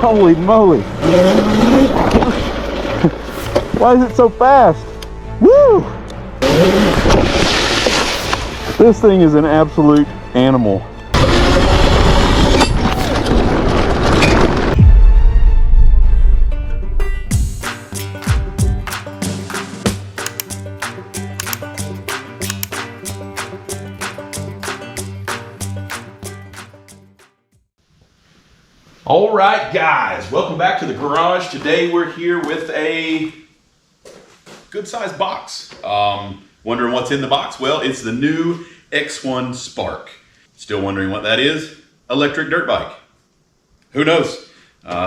Holy moly. Why is it so fast? Woo! This thing is an absolute animal. All right, guys, welcome back to the garage. Today we're here with a good-sized box. Wondering what's in the box? Well, it's the new X1 Spark. Still wondering what that is? Electric dirt bike. Who knows?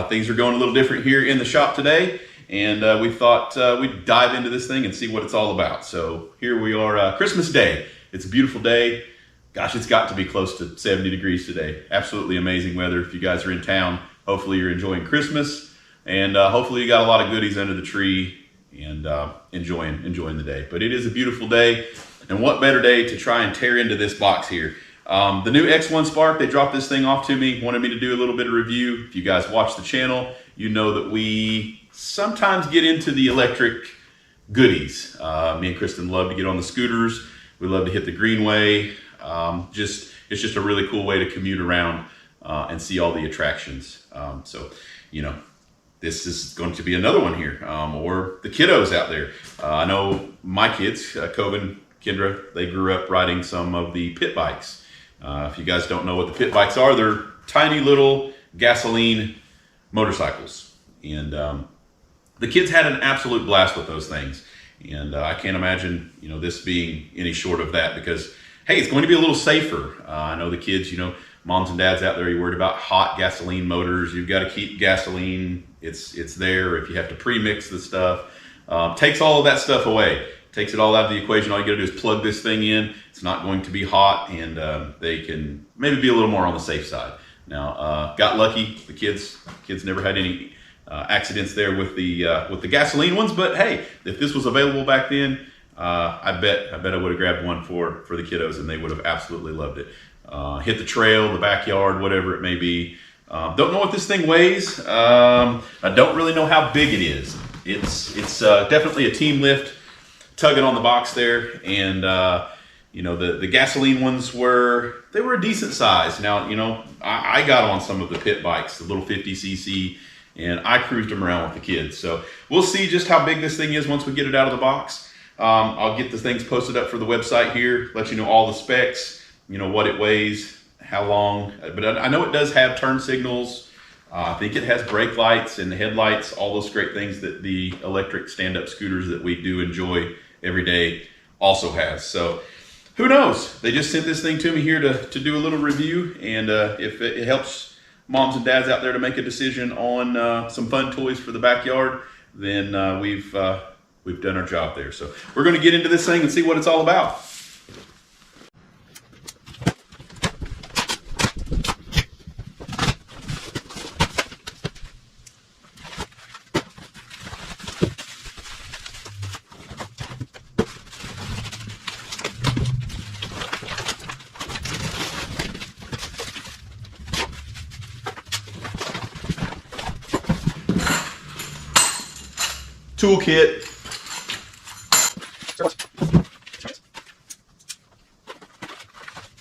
Things are going a little different here in the shop today, and we thought we'd dive into this thing and see what it's all about. So here we are, Christmas Day. It's a beautiful day. Gosh, it's got to be close to 70 degrees today. Absolutely amazing weather. If you guys are in town, hopefully you're enjoying Christmas, and hopefully you got a lot of goodies under the tree and enjoying the day. But it is a beautiful day, and what better day to try and tear into this box here. The new X1 Spark, they dropped this thing off to me, wanted me to do a little bit of review. If you guys watch the channel, you know that we sometimes get into the electric goodies. Me and Kristen love to get on the scooters. We love to hit the greenway. It's just a really cool way to commute around and see all the attractions. So, you know, this is going to be another one here, or the kiddos out there. I know my kids, Towin, Kendra, they grew up riding some of the pit bikes. If you guys don't know what the pit bikes are, they're tiny little gasoline motorcycles. And the kids had an absolute blast with those things. And I can't imagine, you know, this being any short of that, because hey, it's going to be a little safer. I know the kids, you know, moms and dads out there, you're worried about hot gasoline motors. You've got to keep gasoline. It's there. If you have to pre-mix the stuff, takes all of that stuff away. Takes it all out of the equation. All you got to do is plug this thing in. It's not going to be hot, and they can maybe be a little more on the safe side. Now, got lucky. The kids never had any accidents there with the gasoline ones. But hey, if this was available back then, I bet I would have grabbed one for the kiddos, and they would have absolutely loved it. Hit the trail, the backyard, whatever it may be. Don't know what this thing weighs. I don't really know how big it is. It's definitely a team lift, tugging on the box there, and you know, the gasoline ones were a decent size. Now, you know, I got on some of the pit bikes, the little 50cc, and I cruised them around with the kids. So we'll see just how big this thing is once we get it out of the box. I'll get the things posted up for the website here, let you know all the specs, you know, what it weighs, how long. But I know it does have turn signals. I think it has brake lights and headlights, all those great things that the electric stand-up scooters that we do enjoy every day also has. So who knows? They just sent this thing to me here to do a little review, and if it helps moms and dads out there to make a decision on some fun toys for the backyard, then we've done our job there. So we're going to get into this thing and see what it's all about. Toolkit.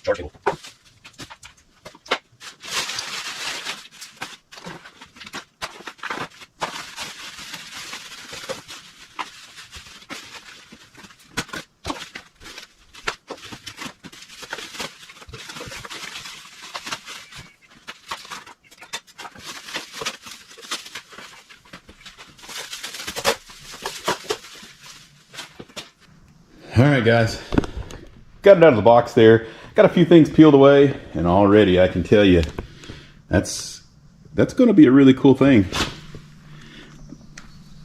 Charge cable. All right, guys, got it out of the box there. Got a few things peeled away, and already I can tell you that's going to be a really cool thing.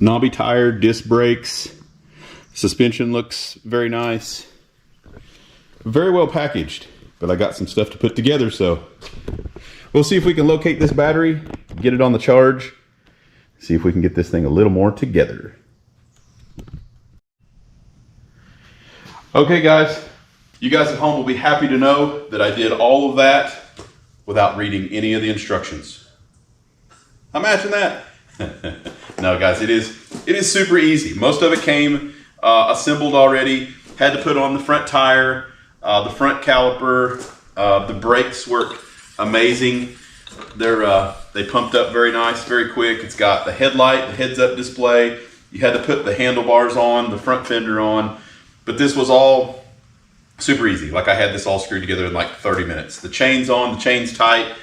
Knobby tire, disc brakes, suspension looks very nice. Very well packaged, but I got some stuff to put together, so we'll see if we can locate this battery, get it on the charge, see if we can get this thing a little more together. Okay, guys, you guys at home will be happy to know that I did all of that without reading any of the instructions. Imagine that. No, guys, it is super easy. Most of it came assembled already. Had to put on the front tire, the front caliper. The brakes work amazing. They pumped up very nice, very quick. It's got the headlight, the heads-up display. You had to put the handlebars on, the front fender on, but this was all super easy. Like I had this all screwed together in like 30 minutes. The chain's on, the chain's tight,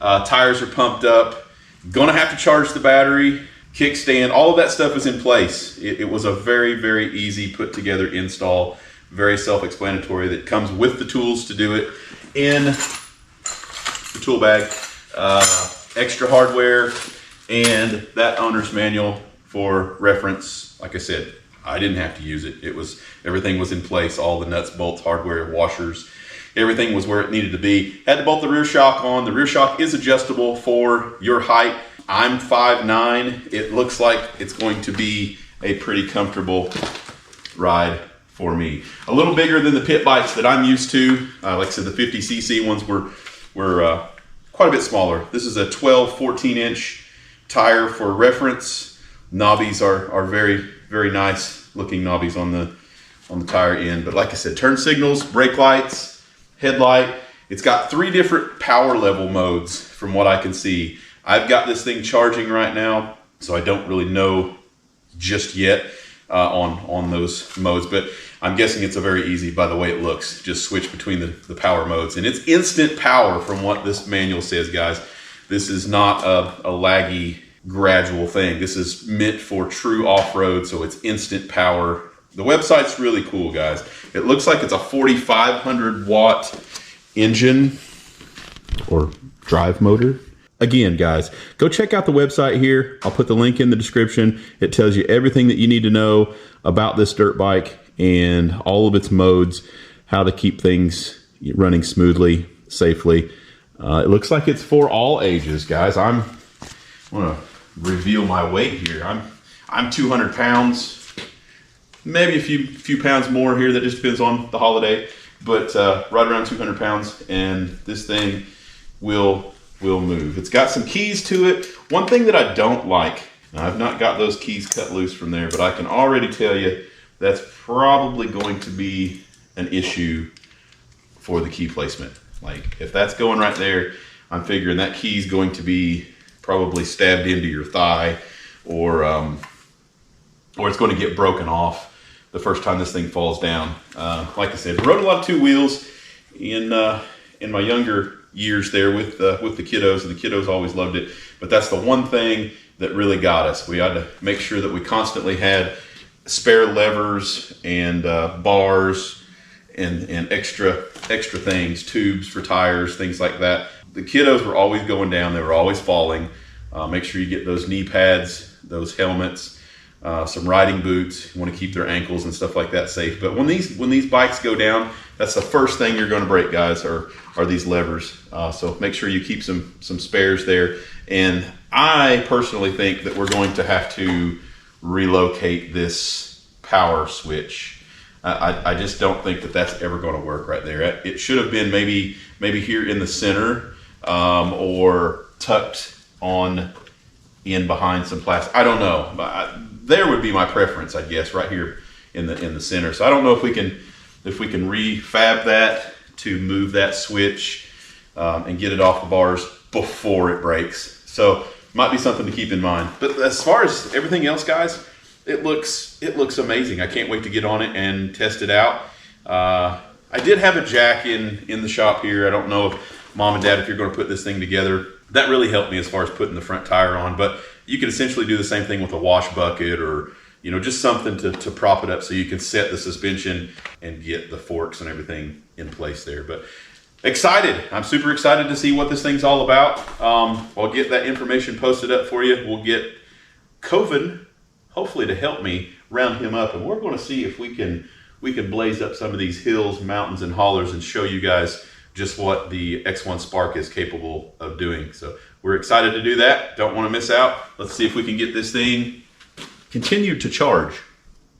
tires are pumped up. Gonna have to charge the battery, kickstand, all of that stuff is in place. It was a very, very easy put together install, very self-explanatory, that comes with the tools to do it in the tool bag, extra hardware, and that owner's manual for reference. Like I said, I didn't have to use it. Everything was in place, all the nuts, bolts, hardware, washers, everything was where it needed to be. Had to bolt the rear shock on. The rear shock is adjustable for your height. I'm 5'9". It looks like it's going to be a pretty comfortable ride for me. A little bigger than the pit bikes that I'm used to. Like I said, the 50cc ones were quite a bit smaller. This is a 12, 14-inch tire for reference. Knobbies are very, very nice looking knobbies on the tire end. But like I said, turn signals, brake lights, headlight. It's got 3 different power level modes from what I can see. I've got this thing charging right now, so I don't really know just yet on those modes, but I'm guessing it's a very easy, by the way it looks, just switch between the power modes. And it's instant power from what this manual says, guys. This is not a laggy, gradual thing. This is meant for true off-road, so it's instant power. The website's really cool, guys. It looks like it's a 4,500 watt engine or drive motor. Again, guys, go check out the website here. I'll put the link in the description. It tells you everything that you need to know about this dirt bike and all of its modes, how to keep things running smoothly, safely. It looks like it's for all ages, guys. I want to reveal my weight here. I'm 200 pounds, maybe a few pounds more here. That just depends on the holiday, but right around 200 pounds, and this thing will move. It's got some keys to it. One thing that I don't like, now I've not got those keys cut loose from there, but I can already tell you that's probably going to be an issue for the key placement. Like if that's going right there, I'm figuring that key is going to be probably stabbed into your thigh, or it's going to get broken off the first time this thing falls down. Like I said, rode a lot of 2 wheels in my younger years there with the kiddos, and the kiddos always loved it. But that's the one thing that really got us. We had to make sure that we constantly had spare levers and bars and extra things, tubes for tires, things like that. The kiddos were always going down. They were always falling. Make sure you get those knee pads, those helmets, some riding boots. You want to keep their ankles and stuff like that safe. But when these bikes go down, that's the first thing you're going to break, guys, are these levers. So make sure you keep some spares there. And I personally think that we're going to have to relocate this power switch. I just don't think that that's ever going to work right there. It should have been maybe here in the center, or tucked on in behind some plastic. I don't know. There would be my preference, I guess, right here in the center. So I don't know if we can refab that to move that switch and get it off the bars before it breaks. So might be something to keep in mind. But as far as everything else, guys, it looks amazing. I can't wait to get on it and test it out. I did have a jack in the shop here. I don't know if Mom and Dad, if you're going to put this thing together, that really helped me as far as putting the front tire on. But you can essentially do the same thing with a wash bucket, or just something to prop it up so you can set the suspension and get the forks and everything in place there. But excited. I'm super excited to see what this thing's all about. I'll get that information posted up for you. We'll get Towin, hopefully, to help me round him up, and we're going to see if we can blaze up some of these hills, mountains, and hollers and show you guys just what the X1 Spark is capable of doing. So we're excited to do that. Don't want to miss out. Let's see if we can get this thing continued to charge.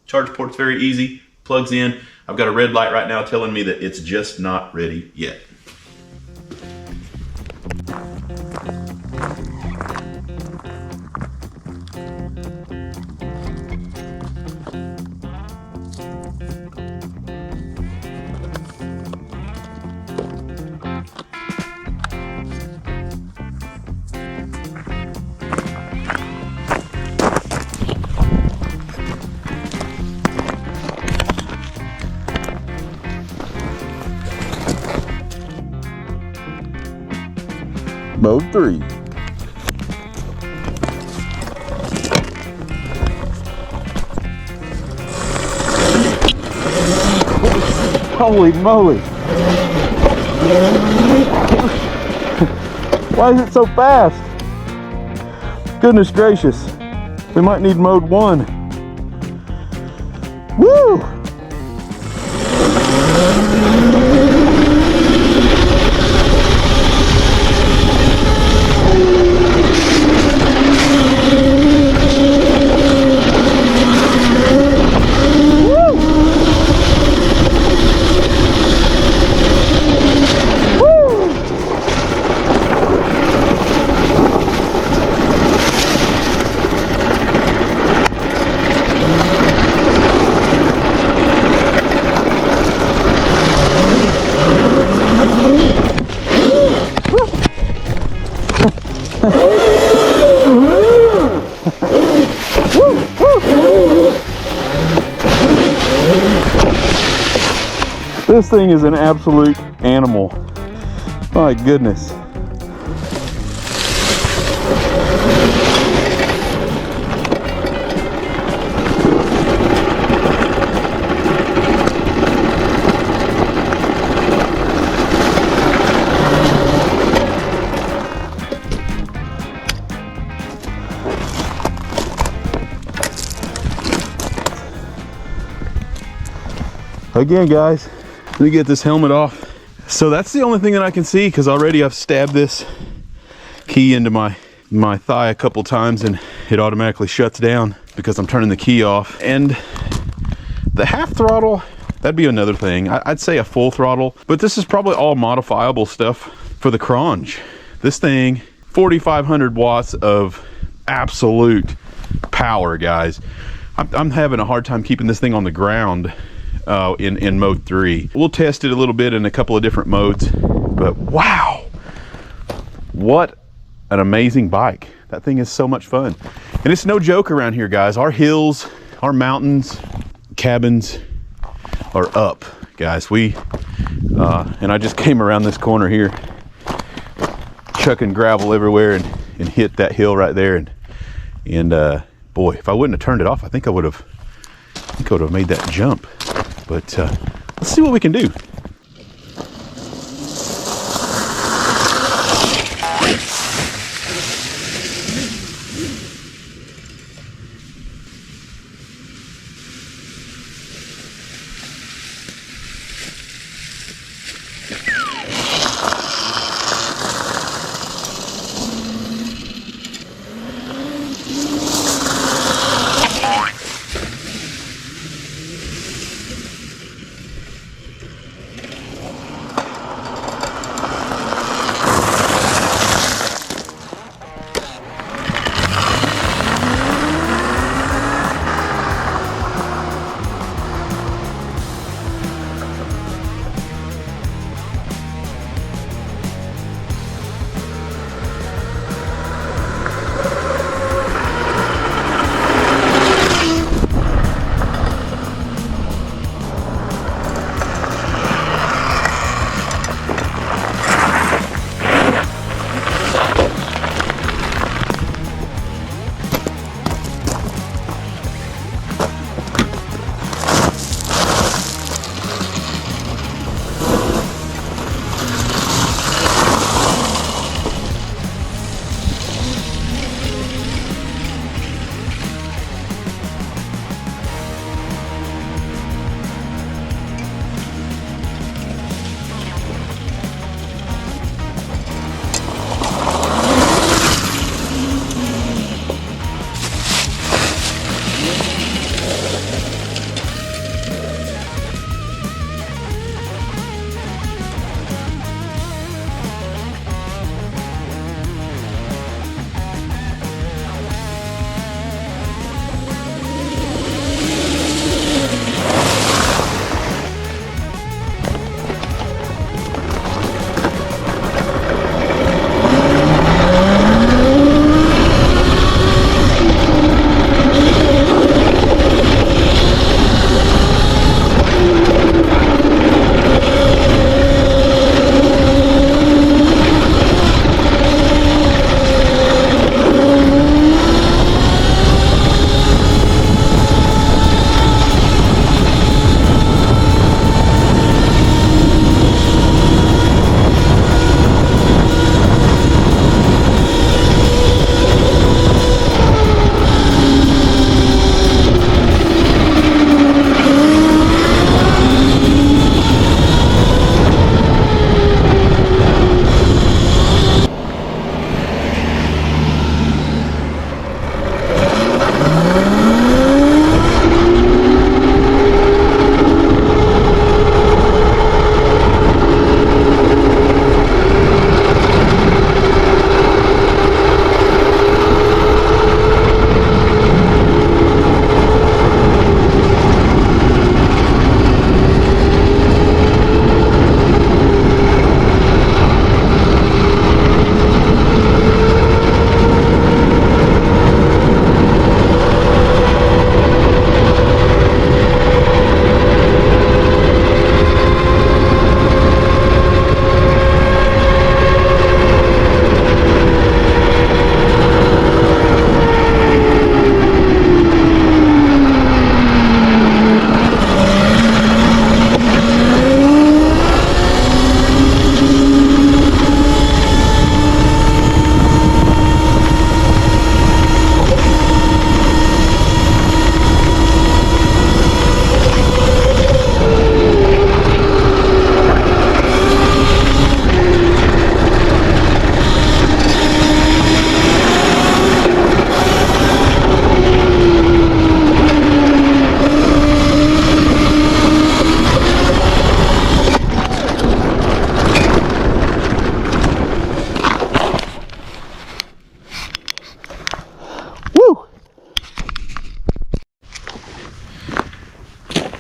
Charge port's very easy, plugs in. I've got a red light right now telling me that it's just not ready yet. Mode 3. Holy moly! Why is it so fast? Goodness gracious. We might need mode 1. Woo! This thing is an absolute animal. My goodness. Again, guys, let me get this helmet off. So that's the only thing that I can see, because already I've stabbed this key into my thigh a couple times and it automatically shuts down because I'm turning the key off. And the half throttle, that'd be another thing. I'd say a full throttle, but this is probably all modifiable stuff for the Qronge. This thing, 4,500 watts of absolute power, guys. I'm having a hard time keeping this thing on the ground in mode 3. We'll test it a little bit in a couple of different modes, but wow, what an amazing bike. That thing is so much fun. And it's no joke around here, guys. Our hills, our mountains, cabins are up, guys. And I just came around this corner here, chucking gravel everywhere and hit that hill right there. And boy, if I wouldn't have turned it off, I think I would have made that jump. But let's see what we can do.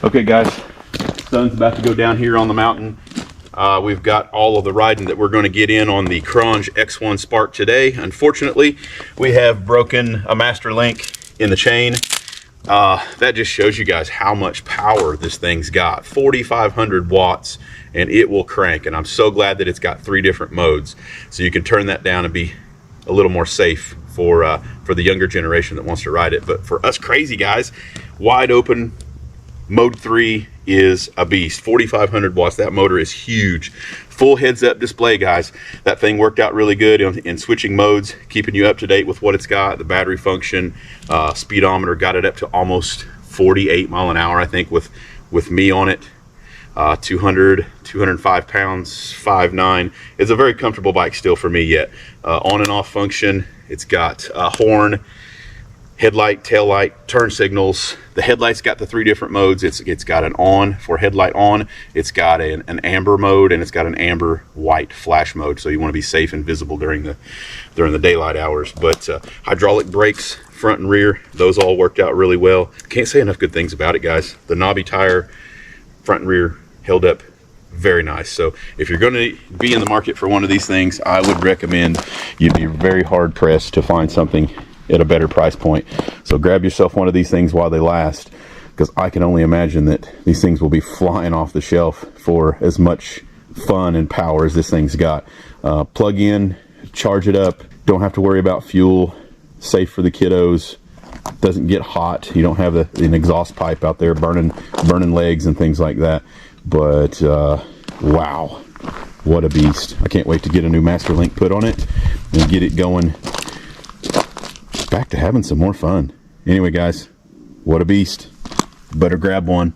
Okay guys, sun's about to go down here on the mountain. We've got all of the riding that we're going to get in on the Qronge X1 Spark today. Unfortunately, we have broken a master link in the chain. That just shows you guys how much power this thing's got. 4,500 watts, and it will crank. And I'm so glad that it's got 3 different modes, so you can turn that down and be a little more safe for the younger generation that wants to ride it. But for us crazy guys, wide open mode 3 is a beast. 4,500 watts. That motor is huge. Full heads-up display, guys. That thing worked out really good in switching modes, keeping you up to date with what it's got. The battery function, speedometer, got it up to almost 48 mile an hour, I think, with me on it. 205 pounds, 5'9". It's a very comfortable bike still for me yet. On and off function. It's got a horn, headlight, tail light, turn signals. The headlight's got the 3 different modes. It's got an on for headlight on. It's got an amber mode, and it's got an amber white flash mode. So you want to be safe and visible during the daylight hours. But hydraulic brakes, front and rear, those all worked out really well. Can't say enough good things about it, guys. The knobby tire, front and rear, held up very nice. So if you're going to be in the market for one of these things, I would recommend you'd be very hard pressed to find something at a better price point. So grab yourself one of these things while they last, because I can only imagine that these things will be flying off the shelf for as much fun and power as this thing's got. Plug in, charge it up, don't have to worry about fuel, safe for the kiddos, doesn't get hot, you don't have an exhaust pipe out there burning legs and things like that. But wow, what a beast. I can't wait to get a new master link put on it and get it going back to having some more fun. Anyway guys, what a beast. Better grab one.